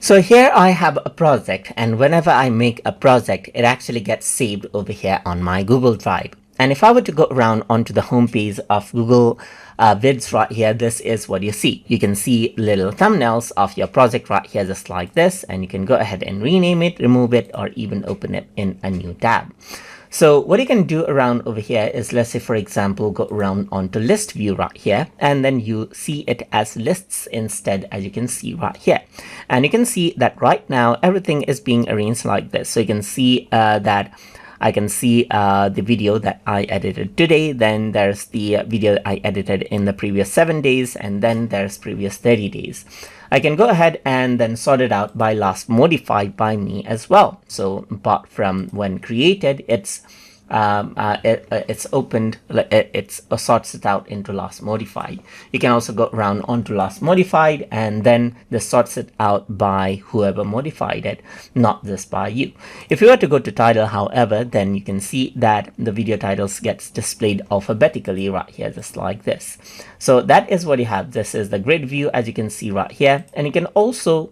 So here I have a project, and whenever I make a project, it actually gets saved over here on my Google Drive. And if I were to go around onto the home page of Google Vids right here, this is what you see. You can see little thumbnails of your project right here, just like this, and you can go ahead and rename it, remove it, or even open it in a new tab. So what you can do around over here is, let's say, for example, go around onto list view right here, and then you see it as lists instead, as you can see right here. And you can see that right now everything is being arranged like this. So you can see that I can see the video that I edited today, then there's the video I edited in the previous 7 days, and then there's previous 30 days. I can go ahead and then sort it out by last modified by me as well. So apart from when created, it's opened, it sorts it out into last modified. You can also go around onto last modified, and then this sorts it out by whoever modified it, not just by you. If you were to go to title, however, then you can see that the video titles gets displayed alphabetically right here, just like this. So that is what you have. This is the grid view, as you can see right here, and you can also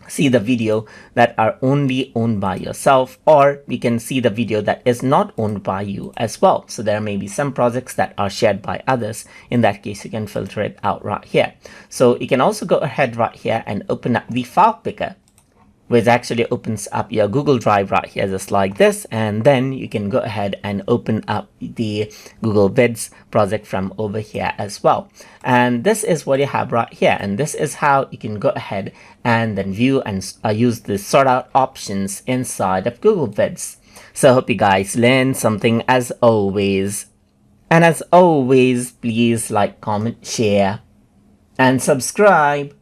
see the video that are only owned by yourself, or we can see the video that is not owned by you as well. So there may be some projects that are shared by others. In that case, you can filter it out right here. So you can also go ahead right here and open up the file picker, which actually opens up your Google Drive right here, just like this. And then you can go ahead and open up the Google Vids project from over here as well. And this is what you have right here. And this is how you can go ahead and then view and use the sort out options inside of Google Vids. So I hope you guys learned something as always. And as always, please like, comment, share, and subscribe.